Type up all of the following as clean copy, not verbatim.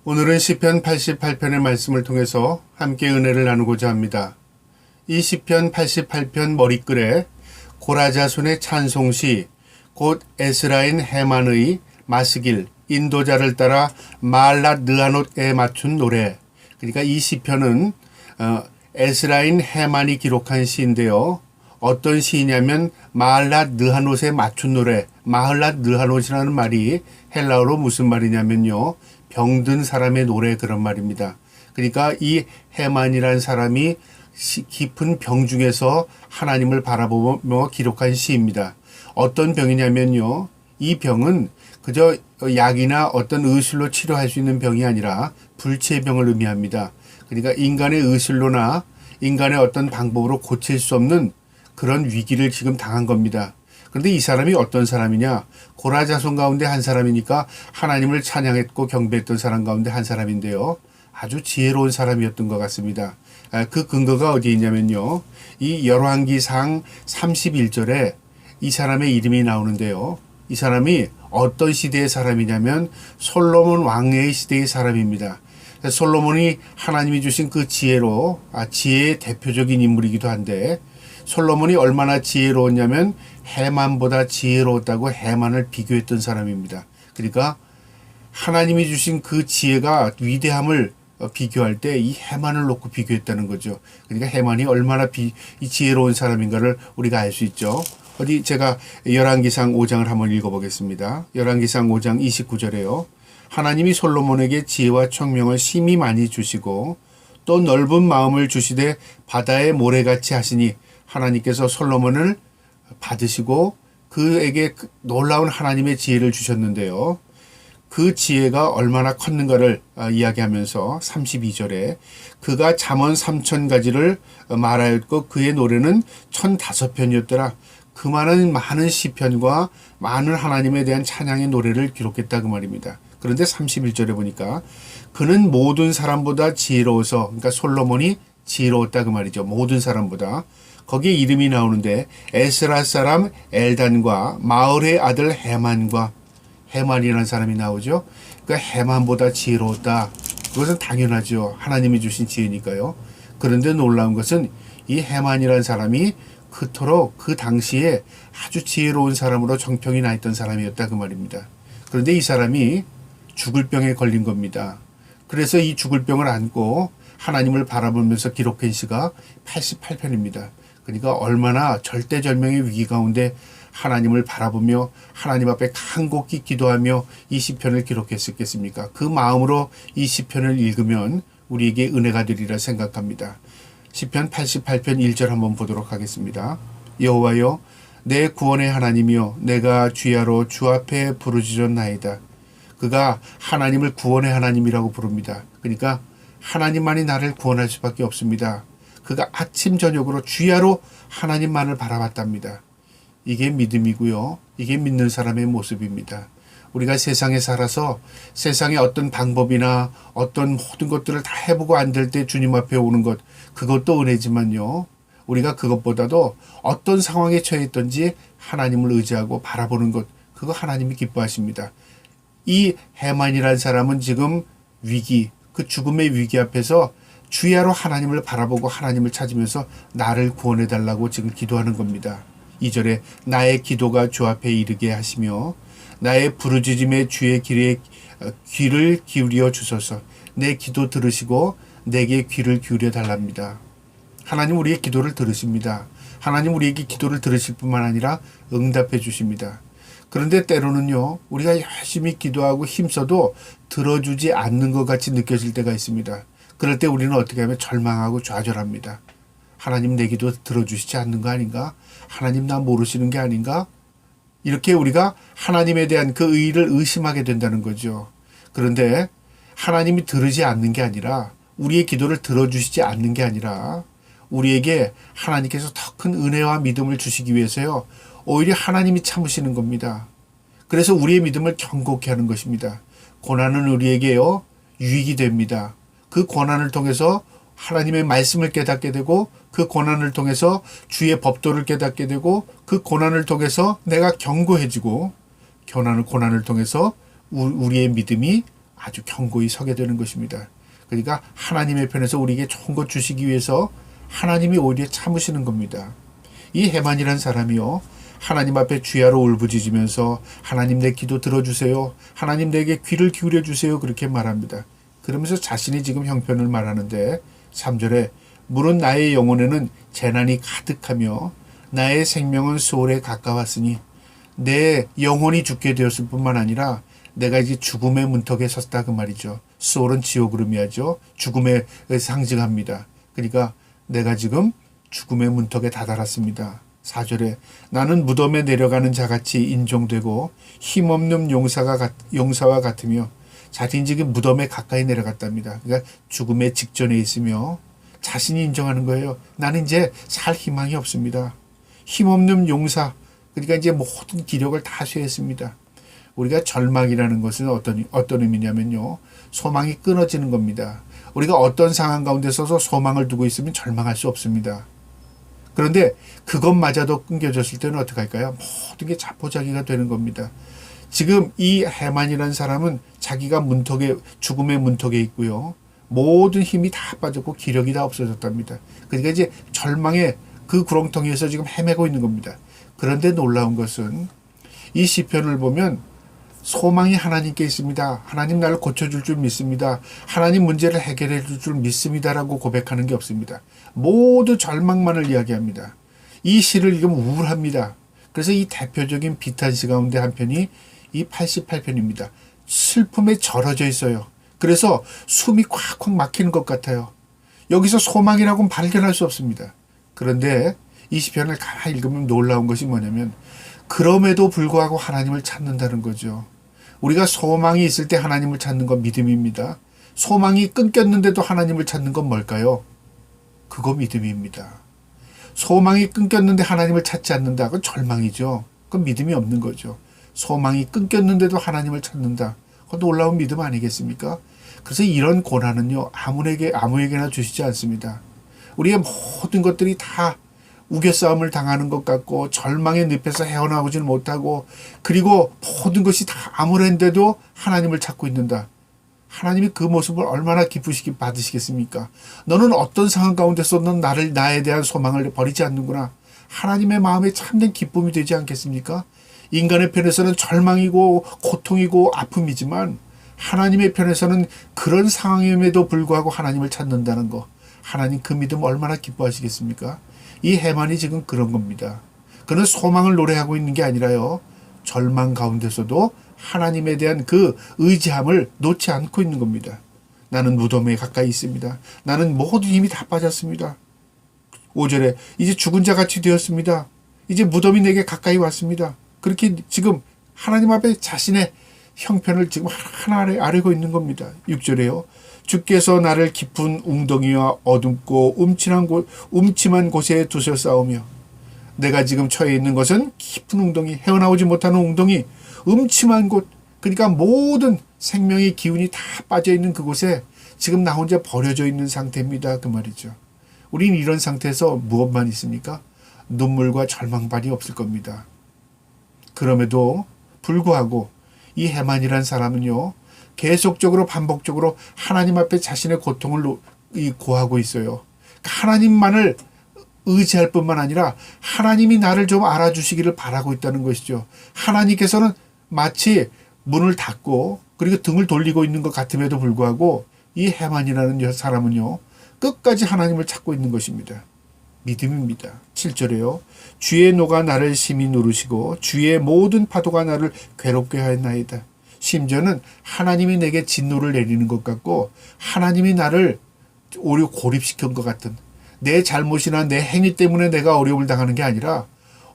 오늘은 시편 88편의 말씀을 통해서 함께 은혜를 나누고자 합니다. 이 시편 88편 머리글에 고라자손의 찬송시 곧 에스라인 헤만의 마스길 인도자를 따라 마알랏 느아롯에 맞춘 노래. 그러니까 이 시편은 에스라인 헤만이 기록한 시인데요. 어떤 시이냐면 마알랏 느하롯에 맞춘 노래. 마알랏 느하롯이라는 말이 헬라어로 무슨 말이냐면요, 병든 사람의 노래, 그런 말입니다. 그러니까 이 헤만이라는 사람이 깊은 병 중에서 하나님을 바라보며 기록한 시입니다. 어떤 병이냐면요, 이 병은 그저 약이나 어떤 의술로 치료할 수 있는 병이 아니라 불치의 병을 의미합니다. 그러니까 인간의 의술로나 인간의 어떤 방법으로 고칠 수 없는 그런 위기를 지금 당한 겁니다. 그런데 이 사람이 어떤 사람이냐? 고라자손 가운데 한 사람이니까 하나님을 찬양했고 경배했던 사람 가운데 한 사람인데요. 아주 지혜로운 사람이었던 것 같습니다. 그 근거가 어디에 있냐면요, 이 열왕기상 31절에 이 사람의 이름이 나오는데요. 이 사람이 어떤 시대의 사람이냐면 솔로몬 왕의 시대의 사람입니다. 솔로몬이 하나님이 주신 그 지혜로 지혜의 대표적인 인물이기도 한데, 솔로몬이 얼마나 지혜로웠냐면 해만보다 지혜로웠다고 해만을 비교했던 사람입니다. 그러니까 하나님이 주신 그 지혜가 위대함을 비교할 때 이 해만을 놓고 비교했다는 거죠. 그러니까 해만이 얼마나 이 지혜로운 사람인가를 우리가 알 수 있죠. 어디 제가 열왕기상 5장을 한번 읽어보겠습니다. 열왕기상 5장 29절에요. 하나님이 솔로몬에게 지혜와 총명을 심히 많이 주시고 또 넓은 마음을 주시되 바다의 모래같이 하시니, 하나님께서 솔로몬을 받으시고 그에게 놀라운 하나님의 지혜를 주셨는데요. 그 지혜가 얼마나 컸는가를 이야기하면서 32절에 그가 잠언 3000가지를 말하였고 그의 노래는 1005편이었더라. 그 많은 시편과 많은 하나님에 대한 찬양의 노래를 기록했다, 그 말입니다. 그런데 31절에 보니까 그는 모든 사람보다 지혜로워서, 그러니까 솔로몬이 지혜로웠다, 그 말이죠. 모든 사람보다. 거기에 이름이 나오는데 에스라 사람 엘단과 마을의 아들 헤만과, 헤만이라는 사람이 나오죠. 그러니까 헤만보다 지혜로웠다. 그것은 당연하죠. 하나님이 주신 지혜니까요. 그런데 놀라운 것은 이 헤만이라는 사람이 그토록 그 당시에 아주 지혜로운 사람으로 정평이 나 있던 사람이었다, 그 말입니다. 그런데 이 사람이 죽을 병에 걸린 겁니다. 그래서 이 죽을 병을 안고 하나님을 바라보면서 기록한 시가 88편입니다. 그러니까 얼마나 절대절명의 위기 가운데 하나님을 바라보며 하나님 앞에 간곡히 기도하며 이 시편을 기록했었겠습니까? 그 마음으로 이 시편을 읽으면 우리에게 은혜가 되리라 생각합니다. 시편 88편 1절 한번 보도록 하겠습니다. 여호와여, 내 구원의 하나님이여, 내가 주야로 주 앞에 부르짖었나이다. 그가 하나님을 구원의 하나님이라고 부릅니다. 그러니까 하나님만이 나를 구원할 수밖에 없습니다. 그가 아침 저녁으로 주야로 하나님만을 바라봤답니다. 이게 믿음이고요. 이게 믿는 사람의 모습입니다. 우리가 세상에 살아서 세상의 어떤 방법이나 어떤 모든 것들을 다 해보고 안 될 때 주님 앞에 오는 것, 그것도 은혜지만요, 우리가 그것보다도 어떤 상황에 처해 있든지 하나님을 의지하고 바라보는 것, 그거 하나님이 기뻐하십니다. 이 헤만이라는 사람은 지금 위기, 그 죽음의 위기 앞에서 주야로 하나님을 바라보고 하나님을 찾으면서 나를 구원해달라고 지금 기도하는 겁니다. 2절에 나의 기도가 주 앞에 이르게 하시며 나의 부르짖음에 주의 길에 귀를 기울여 주소서. 내 기도 들으시고 내게 귀를 기울여 달랍니다. 하나님 우리의 기도를 들으십니다. 하나님 우리에게 기도를 들으실 뿐만 아니라 응답해 주십니다. 그런데 때로는요, 우리가 열심히 기도하고 힘써도 들어주지 않는 것 같이 느껴질 때가 있습니다. 그럴 때 우리는 어떻게 하면 절망하고 좌절합니다. 하나님 내 기도 들어주시지 않는 거 아닌가? 하나님 나 모르시는 게 아닌가? 이렇게 우리가 하나님에 대한 그 의의를 의심하게 된다는 거죠. 그런데 하나님이 들으지 않는 게 아니라, 우리의 기도를 들어주시지 않는 게 아니라 우리에게 하나님께서 더 큰 은혜와 믿음을 주시기 위해서요, 오히려 하나님이 참으시는 겁니다. 그래서 우리의 믿음을 견고케 하는 것입니다. 고난은 우리에게요, 유익이 됩니다. 그 고난을 통해서 하나님의 말씀을 깨닫게 되고, 그 고난을 통해서 주의 법도를 깨닫게 되고, 그 고난을 통해서 내가 견고해지고, 고난을 통해서 우리의 믿음이 아주 견고히 서게 되는 것입니다. 그러니까 하나님의 편에서 우리에게 좋은 것 주시기 위해서 하나님이 오히려 참으시는 겁니다. 이 해만이란 사람이요, 하나님 앞에 주야로 울부짖으면서 하나님 내 기도 들어주세요, 하나님 내게 귀를 기울여 주세요, 그렇게 말합니다. 그러면서 자신이 지금 형편을 말하는데 3절에 물은 나의 영혼에는 재난이 가득하며 나의 생명은 소홀에 가까웠으니 내 영혼이 죽게 되었을 뿐만 아니라 내가 이제 죽음의 문턱에 섰다, 그 말이죠. 소홀은 지옥을 의미하죠. 죽음에 상징합니다. 그러니까 내가 지금 죽음의 문턱에 다다랐습니다. 4절에 나는 무덤에 내려가는 자같이 인종되고 힘없는 용사와 같으며, 자신이 지금 무덤에 가까이 내려갔답니다. 그러니까 죽음의 직전에 있으며 자신이 인정하는 거예요. 나는 이제 살 희망이 없습니다. 힘없는 용사, 그러니까 이제 모든 기력을 다 쇠했습니다. 우리가 절망이라는 것은 어떤 의미냐면요, 소망이 끊어지는 겁니다. 우리가 어떤 상황 가운데 서서 소망을 두고 있으면 절망할 수 없습니다. 그런데 그것마저도 끊겨졌을 때는 어떻게 할까요? 모든 게 자포자기가 되는 겁니다. 지금 이 해만이라는 사람은 자기가 죽음의 문턱에 있고요, 모든 힘이 다 빠졌고 기력이 다 없어졌답니다. 그러니까 이제 절망의 그 구렁텅이에서 지금 헤매고 있는 겁니다. 그런데 놀라운 것은 이 시편을 보면 소망이 하나님께 있습니다. 하나님 나를 고쳐줄 줄 믿습니다. 하나님 문제를 해결해 줄 줄 믿습니다라고 고백하는 게 없습니다. 모두 절망만을 이야기합니다. 이 시를 읽으면 우울합니다. 그래서 이 대표적인 비탄시 가운데 한 편이 이 88편입니다. 슬픔에 절어져 있어요. 그래서 숨이 콱콱 막히는 것 같아요. 여기서 소망이라고는 발견할 수 없습니다. 그런데 이 시편을 가만히 읽으면 놀라운 것이 뭐냐면 그럼에도 불구하고 하나님을 찾는다는 거죠. 우리가 소망이 있을 때 하나님을 찾는 건 믿음입니다. 소망이 끊겼는데도 하나님을 찾는 건 뭘까요? 그거 믿음입니다. 소망이 끊겼는데 하나님을 찾지 않는다, 그건 절망이죠. 그건 믿음이 없는 거죠. 소망이 끊겼는데도 하나님을 찾는다, 그건 놀라운 믿음 아니겠습니까? 그래서 이런 고난은요, 아무에게나 주시지 않습니다. 우리의 모든 것들이 다 우겨싸움을 당하는 것 같고 절망의 늪에서 헤어나오지는 못하고, 그리고 모든 것이 다 아무런데도 하나님을 찾고 있는다. 하나님이 그 모습을 얼마나 기쁘시게 받으시겠습니까? 너는 어떤 상황 가운데서 넌 나에 대한 소망을 버리지 않는구나. 하나님의 마음에 참된 기쁨이 되지 않겠습니까? 인간의 편에서는 절망이고 고통이고 아픔이지만 하나님의 편에서는 그런 상황임에도 불구하고 하나님을 찾는다는 거, 하나님 그 믿음 얼마나 기뻐하시겠습니까? 이 해만이 지금 그런 겁니다. 그는 소망을 노래하고 있는 게 아니라요, 절망 가운데서도 하나님에 대한 그 의지함을 놓지 않고 있는 겁니다. 나는 무덤에 가까이 있습니다. 나는 모든 힘이 다 빠졌습니다. 5절에 이제 죽은 자 같이 되었습니다. 이제 무덤이 내게 가까이 왔습니다. 그렇게 지금 하나님 앞에 자신의 형편을 지금 하나하나 아뢰고 있는 겁니다. 6절에요. 주께서 나를 깊은 웅덩이와 어둡고 음침한 곳에 두셨사오며, 내가 지금 처해 있는 것은 깊은 웅덩이, 헤어나오지 못하는 웅덩이, 음침한 곳, 그러니까 모든 생명의 기운이 다 빠져있는 그곳에 지금 나 혼자 버려져 있는 상태입니다, 그 말이죠. 우리는 이런 상태에서 무엇만 있습니까? 눈물과 절망밖에 없을 겁니다. 그럼에도 불구하고 이 해만이란 사람은요, 계속적으로 반복적으로 하나님 앞에 자신의 고통을 고하고 있어요. 하나님만을 의지할 뿐만 아니라 하나님이 나를 좀 알아주시기를 바라고 있다는 것이죠. 하나님께서는 마치 문을 닫고 그리고 등을 돌리고 있는 것 같음에도 불구하고 이 해만이라는 사람은요, 끝까지 하나님을 찾고 있는 것입니다. 믿음입니다. 7절에요. 주의 노가 나를 심히 누르시고 주의 모든 파도가 나를 괴롭게 하였나이다. 심지어는 하나님이 내게 진노를 내리는 것 같고 하나님이 나를 오히려 고립시킨 것 같은, 내 잘못이나 내 행위 때문에 내가 어려움을 당하는 게 아니라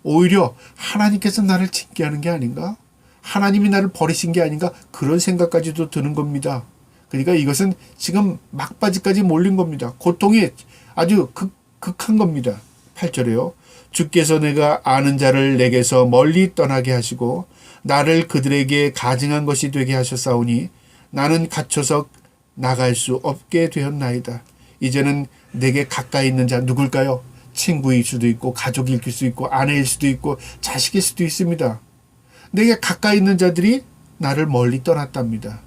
오히려 하나님께서 나를 징계하는 게 아닌가? 하나님이 나를 버리신 게 아닌가? 그런 생각까지도 드는 겁니다. 그러니까 이것은 지금 막바지까지 몰린 겁니다. 고통이 아주 극한 겁니다. 8절에요. 주께서 내가 아는 자를 내게서 멀리 떠나게 하시고 나를 그들에게 가증한 것이 되게 하셨사오니 나는 갇혀서 나갈 수 없게 되었나이다. 이제는 내게 가까이 있는 자 누굴까요? 친구일 수도 있고 가족일 수도 있고 아내일 수도 있고 자식일 수도 있습니다. 내게 가까이 있는 자들이 나를 멀리 떠났답니다.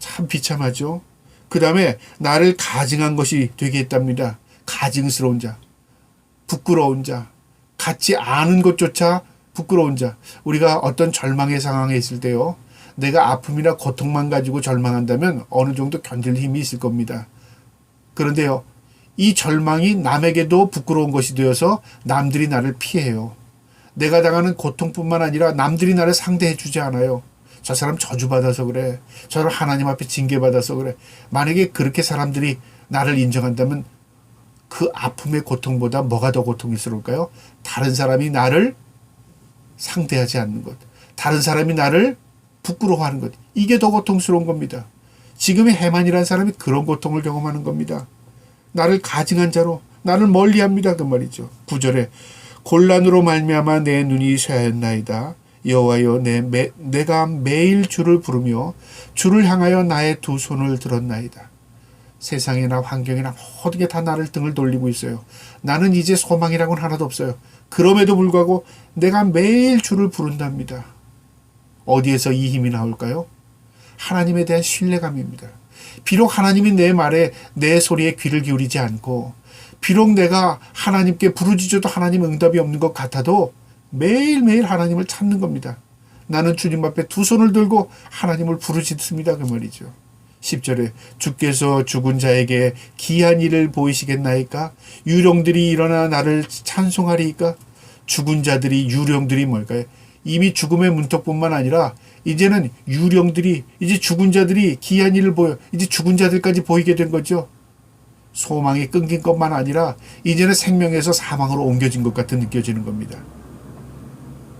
참 비참하죠. 그 다음에 나를 가증한 것이 되게 했답니다. 가증스러운 자, 부끄러운 자, 같지 않은 것조차 부끄러운 자. 우리가 어떤 절망의 상황에 있을 때요, 내가 아픔이나 고통만 가지고 절망한다면 어느 정도 견딜 힘이 있을 겁니다. 그런데요, 이 절망이 남에게도 부끄러운 것이 되어서 남들이 나를 피해요. 내가 당하는 고통뿐만 아니라 남들이 나를 상대해 주지 않아요. 저 사람 저주받아서 그래. 저 사람 하나님 앞에 징계받아서 그래. 만약에 그렇게 사람들이 나를 인정한다면 그 아픔의 고통보다 뭐가 더 고통스러울까요? 다른 사람이 나를 상대하지 않는 것. 다른 사람이 나를 부끄러워하는 것. 이게 더 고통스러운 겁니다. 지금의 해만이라는 사람이 그런 고통을 경험하는 겁니다. 나를 가증한 자로 나를 멀리합니다. 그 말이죠. 9절에 곤란으로 말미암아 내 눈이 쇠하였나이다. 여호와여 내가 매일 주를 부르며 주를 향하여 나의 두 손을 들었나이다. 세상이나 환경이나 모든 게 다 나를 등을 돌리고 있어요. 나는 이제 소망이라고는 하나도 없어요. 그럼에도 불구하고 내가 매일 주를 부른답니다. 어디에서 이 힘이 나올까요? 하나님에 대한 신뢰감입니다. 비록 하나님이 내 말에 내 소리에 귀를 기울이지 않고 비록 내가 하나님께 부르짖어도 하나님 응답이 없는 것 같아도 매일매일 하나님을 찾는 겁니다. 나는 주님 앞에 두 손을 들고 하나님을 부르짖습니다. 그 말이죠. 10절에 주께서 죽은 자에게 기이한 일을 보이시겠나이까? 유령들이 일어나 나를 찬송하리이까? 죽은 자들이 유령들이 뭘까요? 이미 죽음의 문턱뿐만 아니라 이제는 유령들이 이제 죽은 자들이 기이한 일을 보여 이제 죽은 자들까지 보이게 된 거죠. 소망이 끊긴 것만 아니라 이제는 생명에서 사망으로 옮겨진 것 같은 느껴지는 겁니다.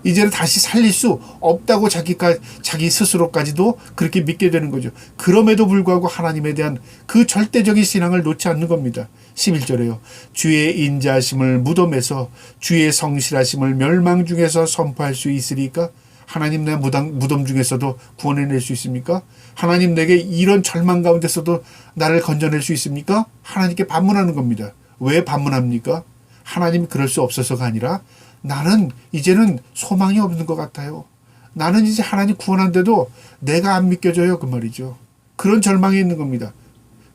이제는 다시 살릴 수 없다고 자기 스스로까지도 그렇게 믿게 되는 거죠. 그럼에도 불구하고 하나님에 대한 그 절대적인 신앙을 놓지 않는 겁니다. 11절에요. 주의 인자하심을 무덤에서 주의 성실하심을 멸망 중에서 선포할 수 있으리까? 하나님 내 무덤 중에서도 구원해낼 수 있습니까? 하나님 내게 이런 절망 가운데서도 나를 건져낼 수 있습니까? 하나님께 반문하는 겁니다. 왜 반문합니까? 하나님이 그럴 수 없어서가 아니라 나는 이제는 소망이 없는 것 같아요. 나는 이제 하나님 구원한데도 내가 안 믿겨져요. 그 말이죠. 그런 절망이 있는 겁니다.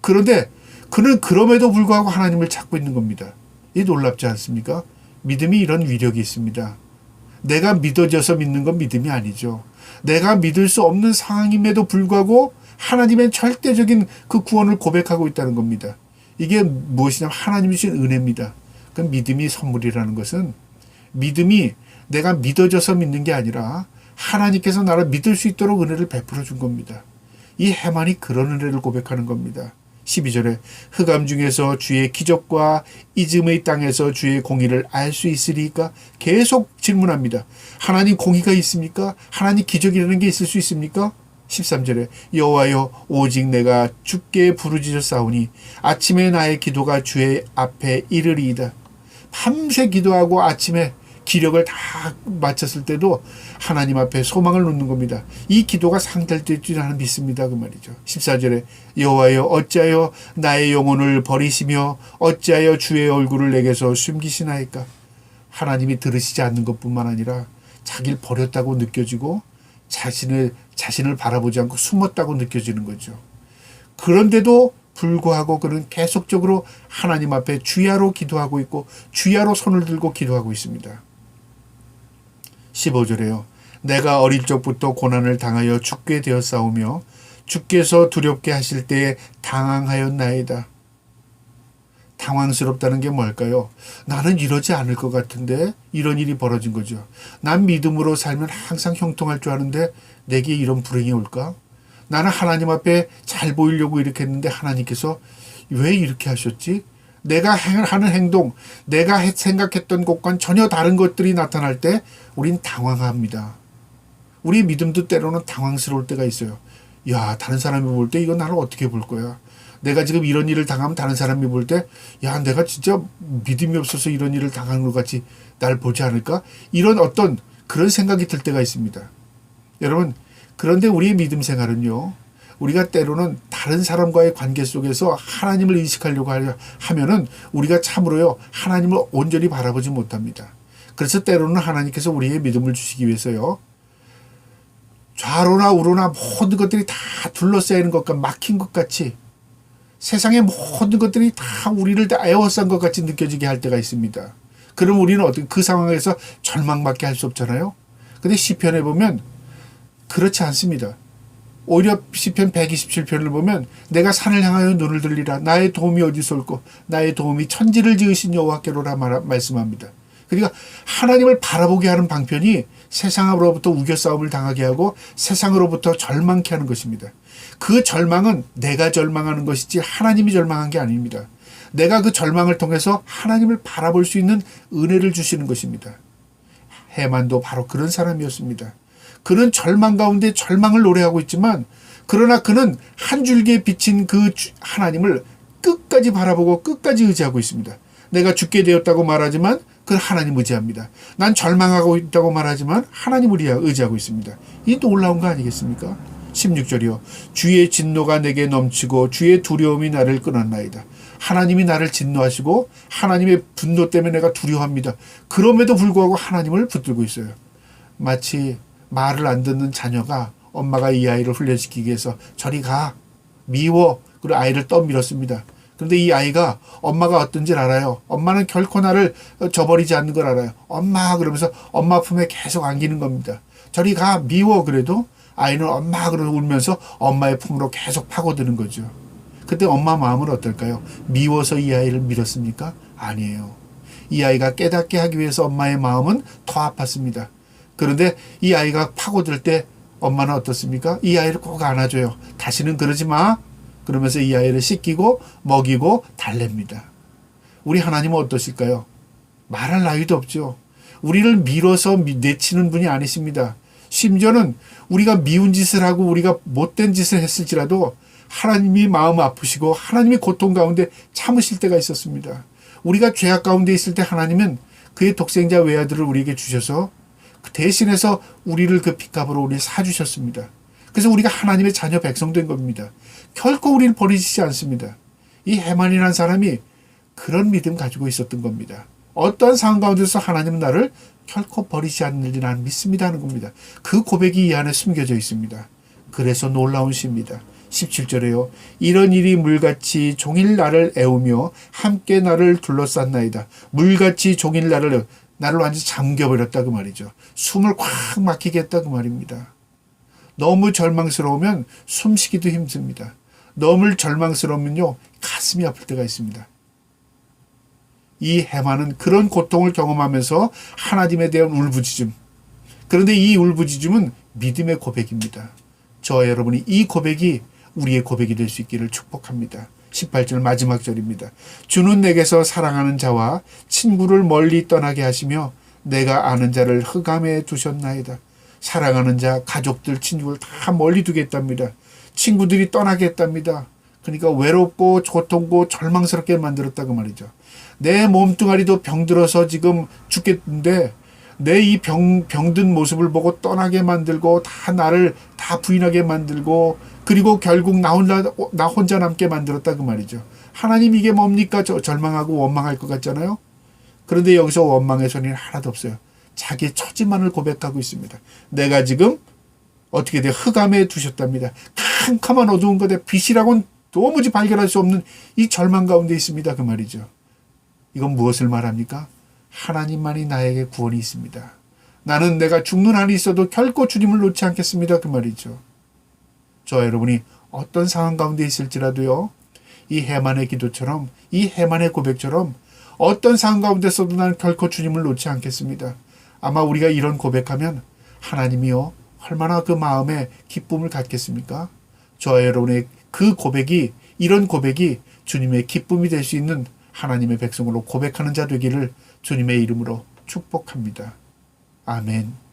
그런데 그는 그럼에도 불구하고 하나님을 찾고 있는 겁니다. 이 놀랍지 않습니까? 믿음이 이런 위력이 있습니다. 내가 믿어져서 믿는 건 믿음이 아니죠. 내가 믿을 수 없는 상황임에도 불구하고 하나님의 절대적인 그 구원을 고백하고 있다는 겁니다. 이게 무엇이냐면 하나님이 주신 은혜입니다. 그 믿음이 선물이라는 것은 믿음이 내가 믿어져서 믿는 게 아니라 하나님께서 나를 믿을 수 있도록 은혜를 베풀어 준 겁니다. 이 해만이 그런 은혜를 고백하는 겁니다. 12절에 흑암 중에서 주의 기적과 이즘의 땅에서 주의 공의를 알 수 있으리까? 계속 질문합니다. 하나님 공의가 있습니까? 하나님 기적이라는 게 있을 수 있습니까? 13절에 여호와여 오직 내가 주께 부르짖었사오니 아침에 나의 기도가 주의 앞에 이르리이다. 밤새 기도하고 아침에 기력을 다 마쳤을 때도 하나님 앞에 소망을 놓는 겁니다. 이 기도가 상달될 줄 나는 믿습니다. 그 말이죠. 14절에 여호와여 어찌하여 나의 영혼을 버리시며 어찌하여 주의 얼굴을 내게서 숨기시나이까? 하나님이 들으시지 않는 것뿐만 아니라 자기를 버렸다고 느껴지고 자신을 바라보지 않고 숨었다고 느껴지는 거죠. 그런데도 불구하고 그는 계속적으로 하나님 앞에 주야로 기도하고 있고 주야로 손을 들고 기도하고 있습니다. 15절에요. 내가 어릴 적부터 고난을 당하여 죽게 되었사오며 주께서 두렵게 하실 때에 당황하였나이다. 당황스럽다는 게 뭘까요? 나는 이러지 않을 것 같은데 이런 일이 벌어진 거죠. 난 믿음으로 살면 항상 형통할 줄 아는데 내게 이런 불행이 올까? 나는 하나님 앞에 잘 보이려고 이렇게 했는데 하나님께서 왜 이렇게 하셨지? 내가 하는 행동, 내가 생각했던 것과는 전혀 다른 것들이 나타날 때 우린 당황합니다. 우리 믿음도 때로는 당황스러울 때가 있어요. 야, 다른 사람이 볼 때 이거 나를 어떻게 볼 거야? 내가 지금 이런 일을 당하면 다른 사람이 볼 때 야, 내가 진짜 믿음이 없어서 이런 일을 당한 것 같이 날 보지 않을까? 이런 어떤 그런 생각이 들 때가 있습니다. 여러분, 그런데 우리의 믿음 생활은요, 우리가 때로는 다른 사람과의 관계 속에서 하나님을 인식하려고 하면은 우리가 참으로요, 하나님을 온전히 바라보지 못합니다. 그래서 때로는 하나님께서 우리의 믿음을 주시기 위해서요, 좌로나 우로나 모든 것들이 다 둘러싸이는 것과 막힌 것 같이 세상의 모든 것들이 다 우리를 다 에워싼 것 같이 느껴지게 할 때가 있습니다. 그럼 우리는 어떻게 그 상황에서 절망밖에 할 수 없잖아요. 근데 시편에 보면 그렇지 않습니다. 오히려 시편 127편을 보면 내가 산을 향하여 눈을 들리라. 나의 도움이 어디서 올꼬? 나의 도움이 천지를 지으신 여호와께로라 말씀합니다. 그러니까 하나님을 바라보게 하는 방편이 세상으로부터 우겨싸움을 당하게 하고 세상으로부터 절망케 하는 것입니다. 그 절망은 내가 절망하는 것이지 하나님이 절망한 게 아닙니다. 내가 그 절망을 통해서 하나님을 바라볼 수 있는 은혜를 주시는 것입니다. 해만도 바로 그런 사람이었습니다. 그는 절망 가운데 절망을 노래하고 있지만 그러나 그는 한 줄기에 비친 그 하나님을 끝까지 바라보고 끝까지 의지하고 있습니다. 내가 죽게 되었다고 말하지만 그 하나님 의지합니다. 난 절망하고 있다고 말하지만 하나님을 의지하고 있습니다. 이 놀라운 거 아니겠습니까? 16절이요. 주의 진노가 내게 넘치고 주의 두려움이 나를 끊었나이다. 하나님이 나를 진노하시고 하나님의 분노 때문에 내가 두려워합니다. 그럼에도 불구하고 하나님을 붙들고 있어요. 마치 말을 안 듣는 자녀가 엄마가 이 아이를 훈련시키기 위해서 저리 가, 미워, 그리고 아이를 떠밀었습니다. 그런데 이 아이가 엄마가 어떤지를 알아요. 엄마는 결코 나를 저버리지 않는 걸 알아요. 엄마 그러면서 엄마 품에 계속 안기는 겁니다. 저리 가, 미워 그래도 아이는 엄마 그러고 울면서 엄마의 품으로 계속 파고드는 거죠. 그때 엄마 마음은 어떨까요? 미워서 이 아이를 밀었습니까? 아니에요. 이 아이가 깨닫게 하기 위해서 엄마의 마음은 더 아팠습니다. 그런데 이 아이가 파고들 때 엄마는 어떻습니까? 이 아이를 꼭 안아줘요. 다시는 그러지 마. 그러면서 이 아이를 씻기고 먹이고 달랩니다. 우리 하나님은 어떠실까요? 말할 나위도 없죠. 우리를 밀어서 내치는 분이 아니십니다. 심지어는 우리가 미운 짓을 하고 우리가 못된 짓을 했을지라도 하나님이 마음 아프시고 하나님이 고통 가운데 참으실 때가 있었습니다. 우리가 죄악 가운데 있을 때 하나님은 그의 독생자 외아들을 우리에게 주셔서 대신해서 우리를 그 핏값으로 우리를 사주셨습니다. 그래서 우리가 하나님의 자녀 백성된 겁니다. 결코 우리를 버리시지 않습니다. 이 해만이라는 사람이 그런 믿음 가지고 있었던 겁니다. 어떠한 상황 가운데서 하나님은 나를 결코 버리지 않으리라 나는 믿습니다 하는 겁니다. 그 고백이 이 안에 숨겨져 있습니다. 그래서 놀라운 시입니다. 17절에요. 이런 일이 물같이 종일 나를 애우며 함께 나를 둘러쌌나이다. 물같이 종일 나를 완전히 잠겨버렸다 그 말이죠. 숨을 꽉 막히게 했다 그 말입니다. 너무 절망스러우면 숨쉬기도 힘듭니다. 너무 절망스러우면요 가슴이 아플 때가 있습니다. 이 해만은 그런 고통을 경험하면서 하나님에 대한 울부짖음. 그런데 이 울부짖음은 믿음의 고백입니다. 저와 여러분이 이 고백이 우리의 고백이 될 수 있기를 축복합니다. 18절 마지막 절입니다. 주는 내게서 사랑하는 자와 친구를 멀리 떠나게 하시며 내가 아는 자를 흑암에 두셨나이다. 사랑하는 자, 가족들, 친구를 다 멀리 두겠답니다. 친구들이 떠나겠답니다. 그러니까 외롭고 고통고 절망스럽게 만들었다고 말이죠. 내 몸뚱아리도 병들어서 지금 죽겠는데 내 이 병든 모습을 보고 떠나게 만들고 다 나를 다 부인하게 만들고 그리고 결국 나 혼자 남게 만들었다 그 말이죠. 하나님 이게 뭡니까? 절망하고 원망할 것 같잖아요. 그런데 여기서 원망의 소리는 하나도 없어요. 자기 처지만을 고백하고 있습니다. 내가 지금 어떻게 돼? 흑암에 두셨답니다. 캄캄한 어두운 곳에 빛이라고는 도무지 발견할 수 없는 이 절망 가운데 있습니다. 그 말이죠. 이건 무엇을 말합니까? 하나님만이 나에게 구원이 있습니다. 나는 내가 죽는 한이 있어도 결코 주님을 놓지 않겠습니다. 그 말이죠. 저와 여러분이 어떤 상황 가운데 있을지라도요. 이 해만의 기도처럼 이 해만의 고백처럼 어떤 상황 가운데서도 나는 결코 주님을 놓지 않겠습니다. 아마 우리가 이런 고백하면 하나님이요. 얼마나 그 마음에 기쁨을 갖겠습니까? 저와 여러분의 그 고백이 이런 고백이 주님의 기쁨이 될 수 있는 하나님의 백성으로 고백하는 자 되기를 주님의 이름으로 축복합니다. 아멘.